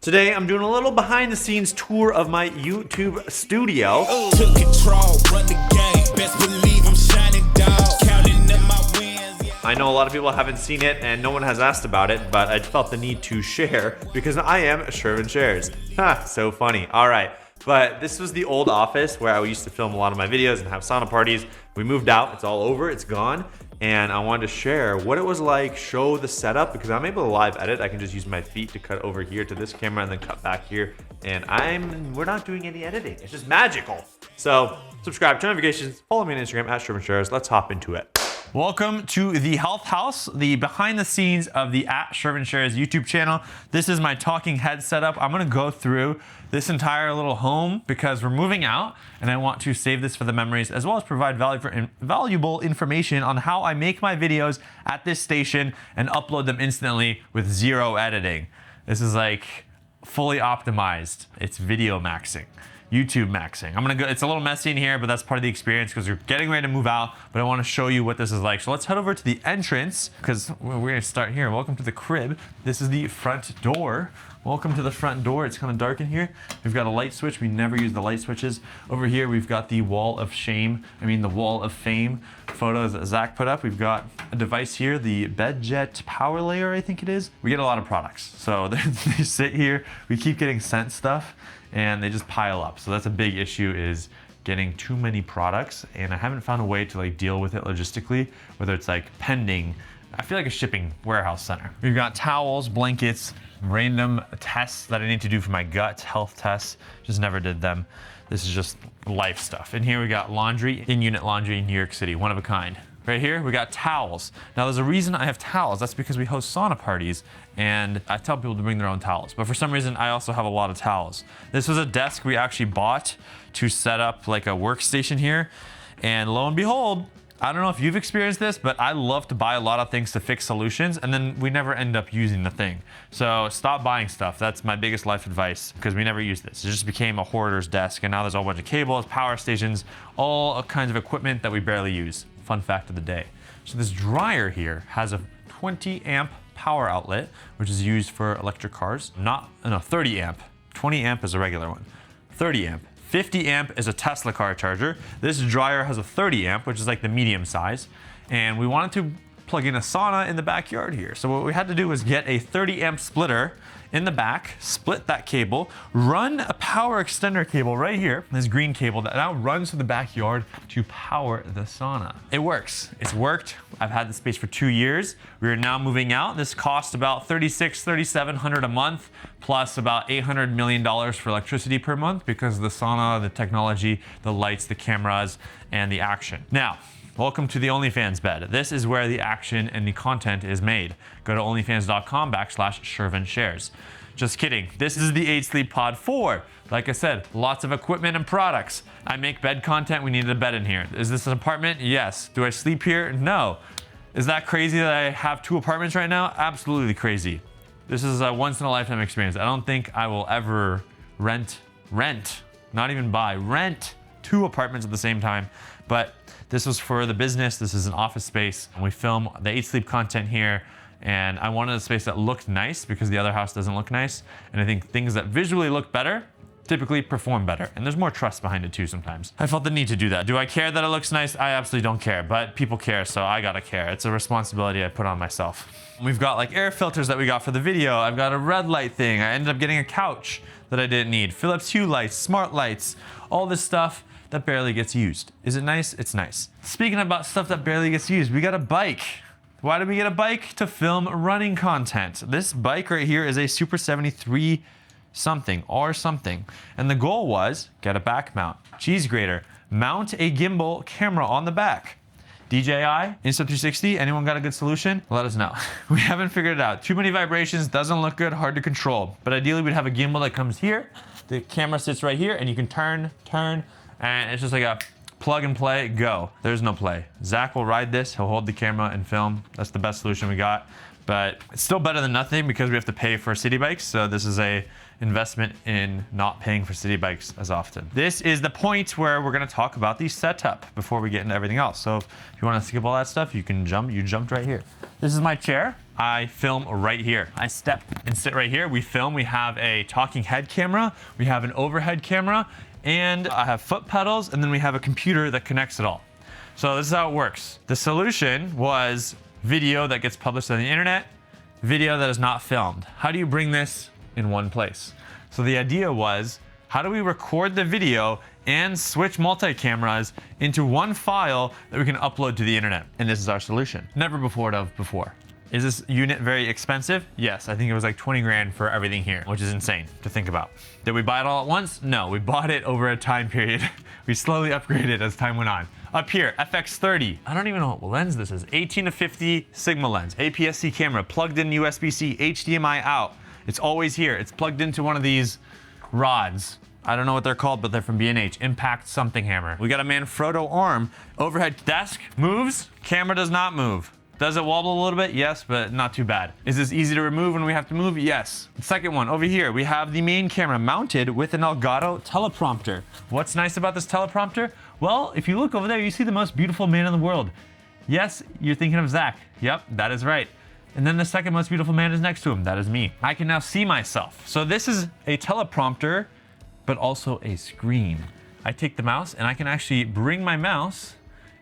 Today, I'm doing a little behind the scenes tour of my YouTube studio. Took control, run the game. Best believe I'm shining dog. Counting up my wins. I know a lot of people haven't seen it and no one has asked about it, but I felt the need to share because I am Shervin Shares. Ha, so funny. All right. But this was the old office where I used to film a lot of my videos and have sauna parties. We moved out, it's all over, it's gone. And I wanted to share what it was like, show the setup, because I'm able to live edit. I can just use my feet to cut over here to this camera and then cut back here. And we're not doing any editing. It's just magical. So subscribe, turn notifications, follow me on Instagram at Shervin Shares. Let's hop into it. Welcome to the Health House, the behind the scenes of the at Shervin Shares YouTube channel. This is my talking head setup. I'm gonna go through this entire little home because we're moving out and I want to save this for the memories as well as provide valuable information on how I make my videos at this station and upload them instantly with zero editing. This is like fully optimized. It's video maxing. YouTube maxing. I'm gonna go, it's a little messy in here, but that's part of the experience because we're getting ready to move out, but I wanna show you what this is like. So let's head over to the entrance because we're gonna start here. Welcome to the crib. This is the front door. Welcome to the front door. It's kind of dark in here. We've got a light switch. We never use the light switches. Over here, we've got the wall of shame. The wall of fame photos that Zach put up. We've got a device here, the BedJet Power Layer, I think it is. We get a lot of products. So they sit here. We keep getting sent stuff and they just pile up. So that's a big issue, is getting too many products. And I haven't found a way to like deal with it logistically, whether it's like pending. I feel like a shipping warehouse center. We've got towels, blankets, random tests that I need to do for my gut, health tests. Just never did them. This is just life stuff. And here we got laundry, in-unit laundry in New York City, one of a kind. Right here, we got towels. Now there's a reason I have towels. That's because we host sauna parties and I tell people to bring their own towels. But for some reason, I also have a lot of towels. This was a desk we actually bought to set up like a workstation here. And lo and behold, I don't know if you've experienced this, but I love to buy a lot of things to fix solutions and then we never end up using the thing. So stop buying stuff. That's my biggest life advice because we never use this. It just became a hoarder's desk and now there's a whole bunch of cables, power stations, all kinds of equipment that we barely use. Fun fact of the day. So this dryer here has a 20 amp power outlet, which is used for electric cars. 30 amp. 20 amp is a regular one. 30 amp. 50 amp is a Tesla car charger. This dryer has a 30 amp, which is like the medium size. And we wanted to plug in a sauna in the backyard here. So what we had to do was get a 30 amp splitter in the back, split that cable, run a power extender cable right here, this green cable that now runs to the backyard to power the sauna. It works. It's worked. I've had the space for 2 years. We are now moving out. This costs about $3,700 a month, plus about $800 million for electricity per month because of the sauna, the technology, the lights, the cameras, and the action. Now, welcome to the OnlyFans bed. This is where the action and the content is made. Go to onlyfans.com/Shervin Shares. Just kidding. This is the 8 Sleep Pod 4. Like I said, lots of equipment and products. I make bed content. We needed a bed in here. Is this an apartment? Yes. Do I sleep here? No. Is that crazy that I have 2 apartments right now? Absolutely crazy. This is a once in a lifetime experience. I don't think I will ever rent, not even buy, rent 2 apartments at the same time. But this was for the business. This is an office space. And we film the 8 Sleep content here. And I wanted a space that looked nice because the other house doesn't look nice. And I think things that visually look better typically perform better. And there's more trust behind it too sometimes. I felt the need to do that. Do I care that it looks nice? I absolutely don't care, but people care, so I gotta care. It's a responsibility I put on myself. We've got like air filters that we got for the video. I've got a red light thing. I ended up getting a couch that I didn't need. Philips Hue lights, smart lights, all this stuff that barely gets used. Is it nice? It's nice. Speaking about stuff that barely gets used, we got a bike. Why did we get a bike? To film running content. This bike right here is a Super 73 something or something. And the goal was get a back mount, cheese grater, mount a gimbal camera on the back. DJI, Insta360, anyone got a good solution? Let us know. We haven't figured it out. Too many vibrations, doesn't look good, hard to control. But ideally we'd have a gimbal that comes here, the camera sits right here and you can turn, and it's just like a plug and play, go. There's no play. Zach will ride this, he'll hold the camera and film. That's the best solution we got. But it's still better than nothing because we have to pay for city bikes. So this is a investment in not paying for city bikes as often. This is the point where we're gonna talk about the setup before we get into everything else. So if you wanna skip all that stuff, you can jump, you jumped right here. This is my chair. I film right here. I step and sit right here. We film. We have a talking head camera. We have an overhead camera. And I have foot pedals. And then we have a computer that connects it all. So this is how it works. The solution was video that gets published on the internet, video that is not filmed. How do you bring this in one place? So the idea was, how do we record the video and switch multi-cameras into one file that we can upload to the internet? And this is our solution. Never before of before. Is this unit very expensive? Yes, I think it was like 20 grand for everything here, which is insane to think about. Did we buy it all at once? No, we bought it over a time period. We slowly upgraded as time went on. Up here, FX30. I don't even know what lens this is. 18-50 Sigma lens, APS-C camera, plugged in USB-C, HDMI out. It's always here. It's plugged into one of these rods. I don't know what they're called, but they're from B&H. Impact something hammer. We got a Manfrotto arm. Overhead desk moves. Camera does not move. Does it wobble a little bit? Yes, but not too bad. Is this easy to remove when we have to move? Yes. The second one, over here, we have the main camera mounted with an Elgato teleprompter. What's nice about this teleprompter? Well, if you look over there, you see the most beautiful man in the world. Yes, you're thinking of Zach. Yep, that is right. And then the second most beautiful man is next to him. That is me. I can now see myself. So this is a teleprompter, but also a screen. I take the mouse and I can actually bring my mouse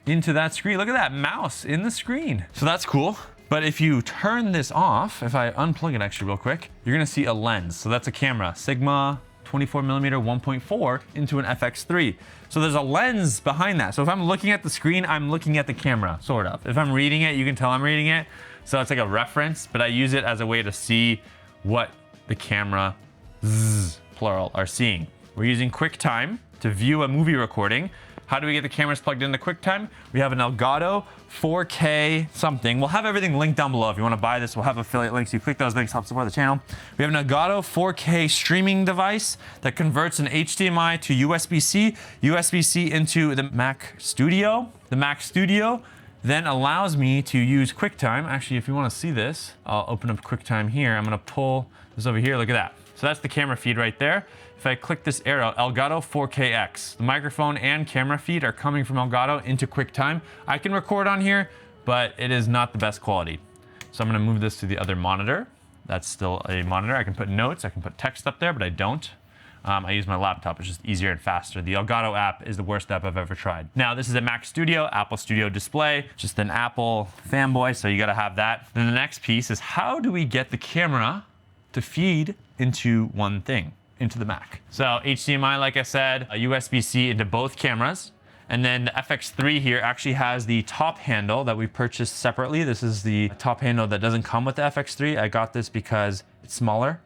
into that screen. Look at that mouse in the screen. So that's cool. But if you turn this off, if I unplug it actually real quick, you're gonna see a lens. So that's a camera, Sigma 24mm 1.4 into an FX3. So there's a lens behind that. So if I'm looking at the screen, I'm looking at the camera, sort of. If I'm reading it, you can tell I'm reading it. So it's like a reference, but I use it as a way to see what the camera, plural, are seeing. We're using QuickTime to view a movie recording. How do we get the cameras plugged into QuickTime? We have an Elgato 4K something. We'll have everything linked down below. If you want to buy this, we'll have affiliate links. You click those links, help support the channel. We have an Elgato 4K streaming device that converts an HDMI to USB-C, USB-C into the Mac Studio. The Mac Studio then allows me to use QuickTime. Actually, if you want to see this, I'll open up QuickTime here. I'm going to pull this over here. Look at that. So that's the camera feed right there. If I click this arrow, Elgato 4KX, the microphone and camera feed are coming from Elgato into QuickTime. I can record on here, but it is not the best quality. So I'm gonna move this to the other monitor. That's still a monitor. I can put notes, I can put text up there, but I don't. I use my laptop, it's just easier and faster. The Elgato app is the worst app I've ever tried. Now, this is a Mac Studio, Apple Studio display, just an Apple fanboy, so you gotta have that. Then the next piece is, how do we get the camera to feed into one thing, into the Mac? So HDMI, like I said, a USB-C into both cameras. And then the FX3 here actually has the top handle that we purchased separately. This is the top handle that doesn't come with the FX3. I got this because it's smaller.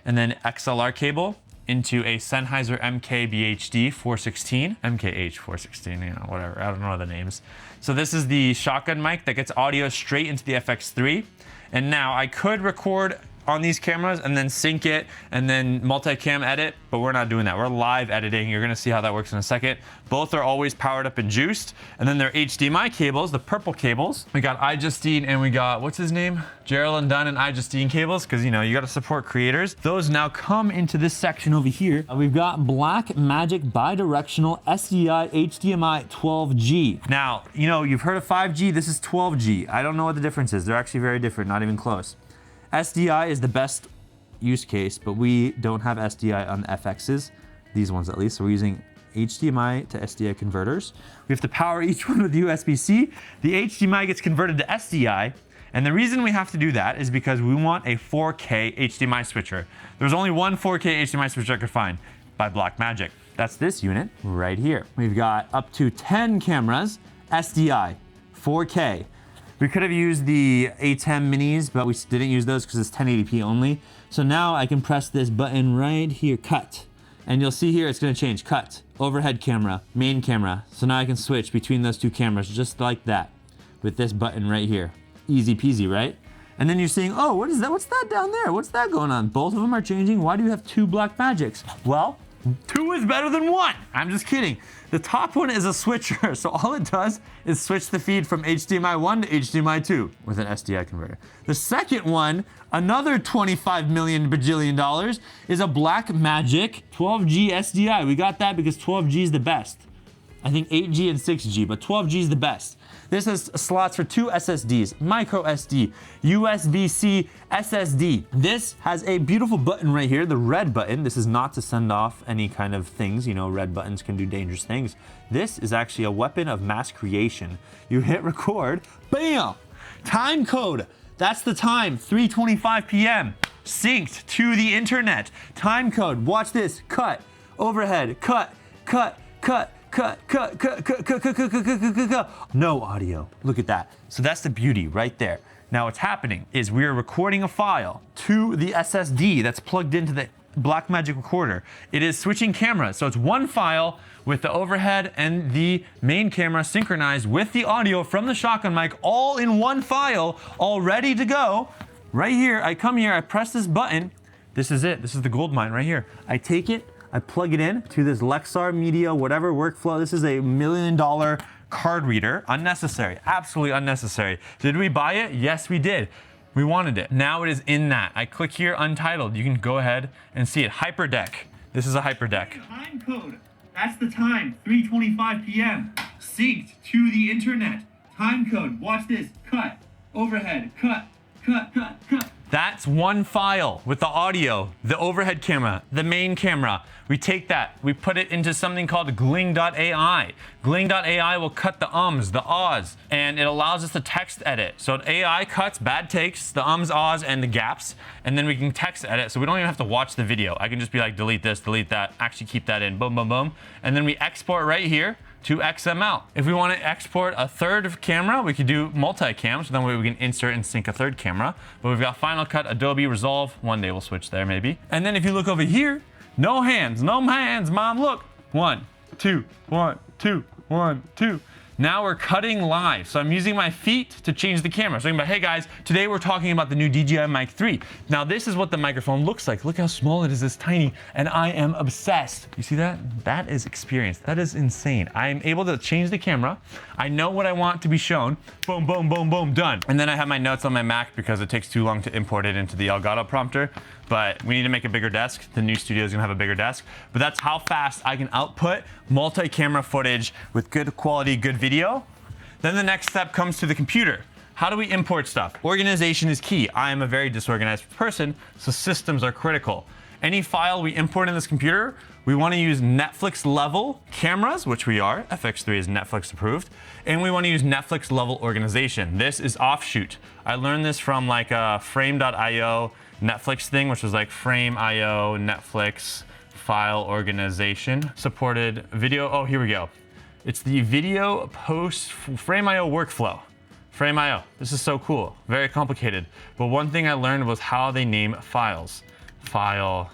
And then XLR cable into a Sennheiser MKBHD 416, MKH 416, you know, whatever, I don't know the names. So this is the shotgun mic that gets audio straight into the FX3. And now I could record on these cameras and then sync it and then multicam edit, but we're not doing that. We're live editing. You're gonna see how that works in a second. Both are always powered up and juiced. And then they're HDMI cables, the purple cables. We got iJustine and we got, what's his name? Gerald Dunn and iJustine cables, because you know, you gotta support creators. Those now come into this section over here. We've got Black Magic bidirectional SDI HDMI 12G. Now, you know, you've heard of 5G, this is 12G. I don't know what the difference is. They're actually very different, not even close. SDI is the best use case, but we don't have SDI on the FXs, these ones at least. So we're using HDMI to SDI converters. We have to power each one with USB-C. The HDMI gets converted to SDI. And the reason we have to do that is because we want a 4K HDMI switcher. There's only one 4K HDMI switcher I could find by Blackmagic. That's this unit right here. We've got up to 10 cameras, SDI, 4K. We could have used the A10 minis, but we didn't use those because it's 1080p only. So now I can press this button right here, cut. And you'll see here it's gonna change, cut, overhead camera, main camera. So now I can switch between those two cameras just like that with this button right here. Easy peasy, right? And then you're saying, oh, what is that? What's that down there? What's that going on? Both of them are changing. Why do you have two Blackmagics? Well, two is better than one. I'm just kidding. The top one is a switcher, so all it does is switch the feed from HDMI 1 to HDMI 2 with an SDI converter. The second one, another $25 million bajillion, is a Blackmagic 12G SDI. We got that because 12G is the best. I think 8G and 6G, but 12G is the best. This has slots for 2 SSDs, micro SD, USB-C SSD. This has a beautiful button right here, the red button. This is not to send off any kind of things. You know, red buttons can do dangerous things. This is actually a weapon of mass creation. You hit record, bam! Time code. That's the time, 3:25 p.m. Synced to the internet. Time code, watch this, cut, overhead, cut, cut, cut, cut, cut, cut, cut, cut, cut, cut, cut, cut, cut. No audio, look at that. So that's the beauty right there. Now what's happening is we're recording a file to the SSD that's plugged into the Blackmagic recorder. It is switching cameras, so it's one file with the overhead and the main camera synchronized with the audio from the shotgun mic, all in one file, all ready to go. Right here, I come here, I press this button. This is it, this is the gold mine right here. I take it, I plug it in to this Lexar Media, whatever workflow. This is a $1 million card reader. Unnecessary, absolutely unnecessary. Did we buy it? Yes, we did. We wanted it. Now it is in that. I click here, untitled. You can go ahead and see it. Hyperdeck. This is a hyperdeck. Time code. That's the time, 3:25 p.m. Synced to the internet. Time code. Watch this. Cut. Overhead. Cut. Cut. Cut. Cut. That's one file with the audio, the overhead camera, the main camera. We take that, we put it into something called Gling.ai. Gling.ai will cut the ums, the ahs, and it allows us to text edit. So AI cuts bad takes, the ums, ahs, and the gaps, and then we can text edit, so we don't even have to watch the video. I can just be like, delete this, delete that, actually keep that in, boom, boom, boom. And then we export right here to XML. If we want to export a third camera, we could do multicam, so then we can insert and sync a third camera. But we've got Final Cut, Adobe Resolve. One day we'll switch there maybe. And then if you look over here, no hands, mom, look. 1, 2, 1, 2, 1, 2. Now we're cutting live. So I'm using my feet to change the camera. So I'm like, hey guys, today we're talking about the new DJI Mic 3. Now this is what the microphone looks like. Look how small it is, it's tiny, and I am obsessed. You see that? That is experience, that is insane. I am able to change the camera. I know what I want to be shown. Boom, boom, boom, boom, done. And then I have my notes on my Mac because it takes too long to import it into the Elgato prompter. But we need to make a bigger desk. The new studio is gonna have a bigger desk. But that's how fast I can output multi-camera footage with good quality, good video. Then the next step comes to the computer. How do we import stuff? Organization is key. I am a very disorganized person, so systems are critical. Any file we import in this computer, we want to use Netflix level cameras, which we are. FX3 is Netflix approved. And we want to use Netflix level organization. This is offshoot. I learned this from like a frame.io Netflix thing, which was like frame.io Netflix file organization. Supported video, oh, here we go. It's the video post frame.io workflow. Frame.io, this is so cool, very complicated. But one thing I learned was how they name files. File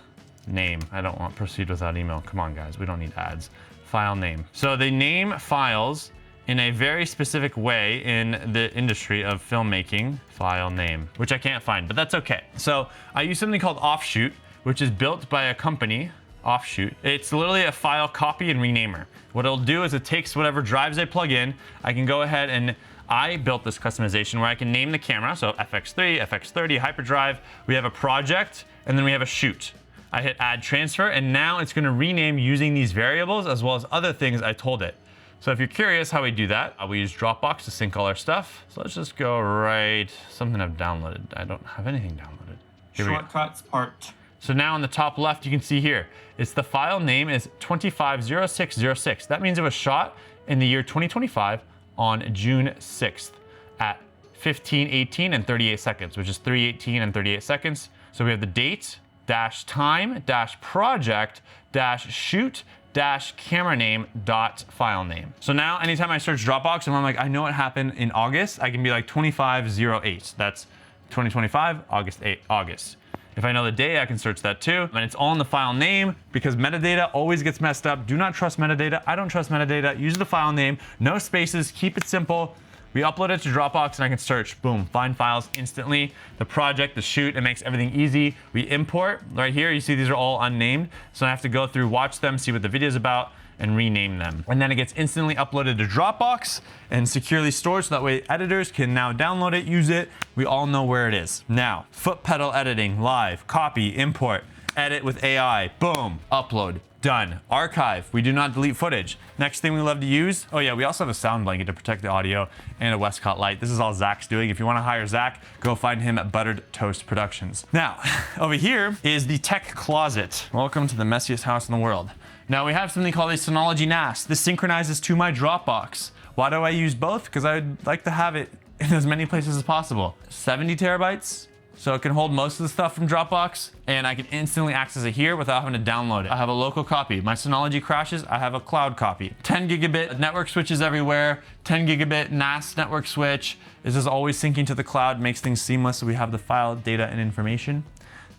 name, I don't want proceed without email. Come on guys, we don't need ads. File name. So they name files in a very specific way in the industry of filmmaking. File name, which I can't find, but that's okay. So I use something called Offshoot, which is built by a company, Offshoot. It's literally a file copy and renamer. What it'll do is it takes whatever drives I plug in, I can go ahead and I built this customization where I can name the camera, so FX3, FX30, hyperdrive. We have a project, and then we have a shoot. I hit add transfer, and now it's gonna rename using these variables as well as other things I told it. So if you're curious how we do that, we use Dropbox to sync all our stuff. So let's just go right, something I've downloaded. I don't have anything downloaded. Shortcuts part. So now on the top left, you can see here, it's the file name is 250606. That means it was shot in the year 2025 on June 6th at 15:18 and 38 seconds, which is 3:18 and 38 seconds. So we have the date, dash time, dash project, dash shoot, dash camera name, dot file name. So now anytime I search Dropbox and I'm like, I know what happened in August, I can be like 2508. That's 2025, August 8, August. If I know the day, I can search that too. And it's all in the file name because metadata always gets messed up. Do not trust metadata. I don't trust metadata. Use the file name, no spaces, keep it simple. We upload it to Dropbox and I can search, boom, find files instantly. The project, the shoot, it makes everything easy. We import, right here, you see these are all unnamed. So I have to go through, watch them, see what the video is about, and rename them. And then it gets instantly uploaded to Dropbox and securely stored so that way editors can now download it, use it. We all know where it is. Now, foot pedal editing, live, copy, import. edit with AI. Boom, upload, done. Archive, we do not delete footage. Next thing we love to use, oh yeah, we also have a sound blanket to protect the audio and a Westcott light. This is all Zach's doing. If you want to hire Zach, go find him at Buttered Toast Productions. Now, over here is the tech closet. Welcome to the messiest house in the world. Now we have something called a Synology NAS. This synchronizes to my Dropbox. Why do I use both? Because I would like to have it in as many places as possible. 70 terabytes, so it can hold most of the stuff from Dropbox, and I can instantly access it here without having to download it. I have a local copy. My Synology crashes, I have a cloud copy. 10 gigabit network switches everywhere, 10 gigabit NAS network switch. This is always syncing to the cloud, makes things seamless, so we have the file, data, and information.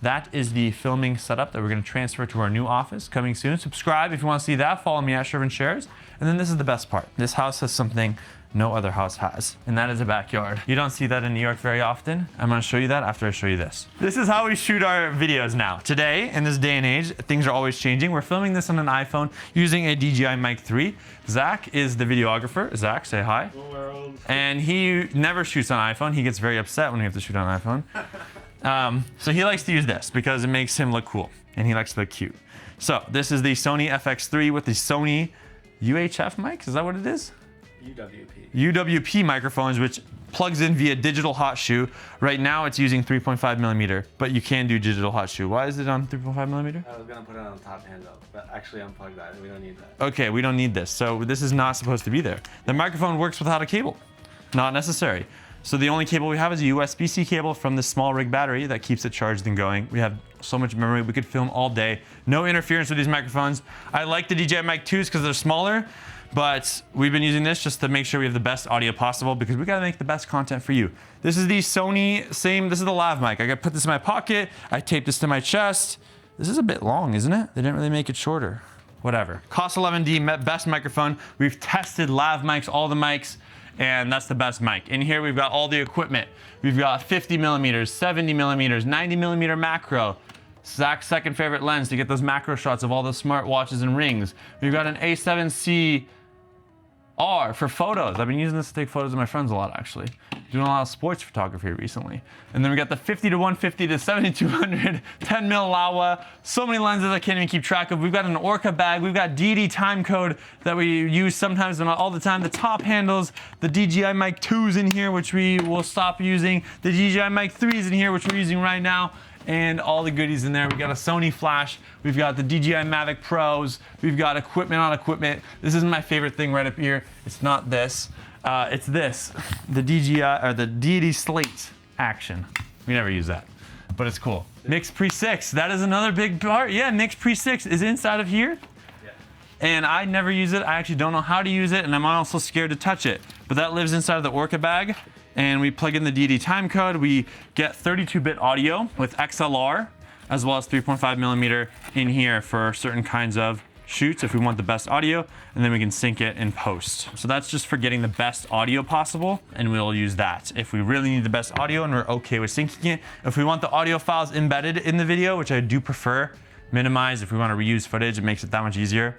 That is the filming setup that we're gonna transfer to our new office coming soon. Subscribe if you wanna see that. Follow me at Shervin Shares. And then this is the best part. This house has something no other house has, and that is a backyard. You don't see that in New York very often. I'm gonna show you that after I show you this. This is how we shoot our videos now. Today, in this day and age, things are always changing. We're filming this on an iPhone using a DJI Mic 3. Zach is the videographer. Zach, say hi. And he never shoots on iPhone. He gets very upset when we have to shoot on iPhone. So he likes to use this because it makes him look cool and he likes to look cute. So this is the Sony FX3 with the Sony UHF mics. Is that what it is? UWP microphones, which plugs in via digital hot shoe. Right now it's using 3.5 millimeter, but you can do digital hot shoe. Why is it on 3.5 millimeter? I was gonna put it on the top handheld, but actually unplug that. We don't need that. Okay, we don't need this. So this is not supposed to be there. The microphone works without a cable. Not necessary. So the only cable we have is a USB-C cable from this small rig battery that keeps it charged and going. We have so much memory, we could film all day. No interference with these microphones. I like the DJI Mic 2s because they're smaller, but we've been using this just to make sure we have the best audio possible because we gotta make the best content for you. This is the Sony, this is the lav mic. I gotta put this in my pocket, I tape this to my chest. This is a bit long, isn't it? They didn't really make it shorter. Whatever. Cost 11D, best microphone. We've tested lav mics, all the mics, and that's the best mic. In here, we've got all the equipment. We've got 50 millimeters, 70 millimeters, 90 millimeter macro. Zach's second favorite lens to get those macro shots of all the smartwatches and rings. We've got an A7C R for photos. I've been using this to take photos of my friends a lot, actually. Doing a lot of sports photography recently. And then we got the 50 to 150 to 7200, 10 mil Laowa. So many lenses I can't even keep track of. We've got an Orca bag. We've got DD Timecode that we use sometimes, but not all the time. The top handles, the DJI Mic 2s in here, which we will stop using. The DJI Mic 3s in here, which we're using right now. And all the goodies in there. We've got a Sony flash. We've got the DJI Mavic Pros. We've got equipment on equipment. This is my favorite thing right up here. It's not this. It's this, the DJI or the DD Slate Action. We never use that, but it's cool. Nix Pre 6, that is another big part. Yeah, Nix Pre 6 is inside of here. Yeah. And I never use it. I actually don't know how to use it, and I'm also scared to touch it. But that lives inside of the Orca bag. And we plug in the DD timecode. We get 32-bit audio with XLR, as well as 3.5 millimeter in here for certain kinds of shoots if we want the best audio, and then we can sync it in post. So that's just for getting the best audio possible, and we'll use that. If we really need the best audio and we're okay with syncing it, if we want the audio files embedded in the video, which I do prefer, minimize, if we want to reuse footage, it makes it that much easier.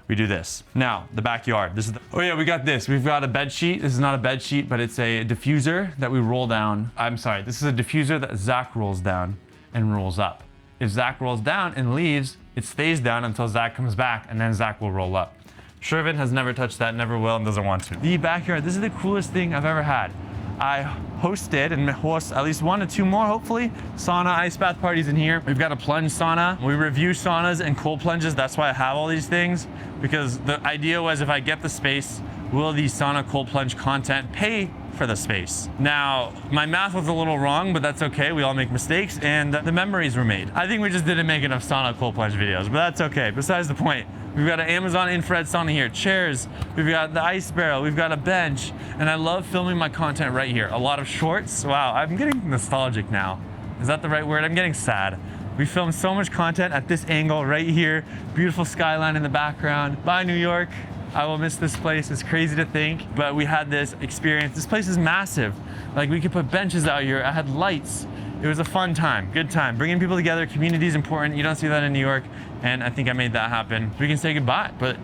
We do this. Now, the backyard. This is oh yeah, we got this. We've got a bed sheet. This is not a bed sheet, but it's a diffuser that we roll down. I'm sorry, this is a diffuser that Zach rolls down and rolls up. If Zach rolls down and leaves, it stays down until Zach comes back, and then Zach will roll up. Shervin has never touched that, never will, and doesn't want to. The backyard, this is the coolest thing I've ever had. I hosted and host at least 1 to 2 more, hopefully, sauna ice bath parties in here. We've got a plunge sauna. We review saunas and cold plunges. That's why I have all these things, because the idea was if I get the space, will the sauna cold plunge content pay for the space? Now, my math was a little wrong, but that's okay. We all make mistakes, and the memories were made. I think we just didn't make enough sauna cold plunge videos, but that's okay. Besides the point. We've got an Amazon infrared sauna here, chairs, we've got the ice barrel, we've got a bench, and I love filming my content right here. A lot of shorts. Wow, I'm getting nostalgic now. Is that the right word? I'm getting sad. We filmed so much content at this angle right here. Beautiful skyline in the background. Bye, New York. I will miss this place. It's crazy to think, but we had this experience. This place is massive. Like, we could put benches out here. I had lights. It was a fun time, good time. Bringing people together, community is important. You don't see that in New York, and I think I made that happen. We can say goodbye, but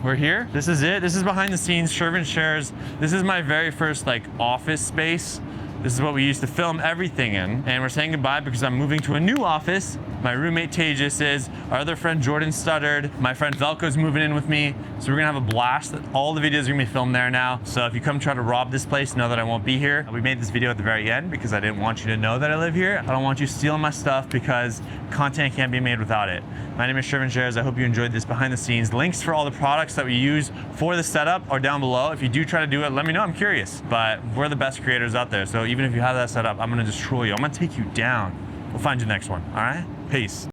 we're here. This is it. This is behind the scenes, Shervin Shares. This is my very first office space. This is what we used to film everything in, and we're saying goodbye because I'm moving to a new office My roommate Tejas is. Our other friend Jordan stuttered. My friend Velko's moving in with me. So we're gonna have a blast. All the videos are gonna be filmed there now. So if you come try to rob this place, know that I won't be here. We made this video at the very end because I didn't want you to know that I live here. I don't want you stealing my stuff because content can't be made without it. My name is Shervin Shares. I hope you enjoyed this behind the scenes. Links for all the products that we use for the setup are down below. If you do try to do it, let me know. I'm curious. But we're the best creators out there. So even if you have that set up, I'm gonna destroy you. I'm gonna take you down. We'll find you next one, all right? Peace.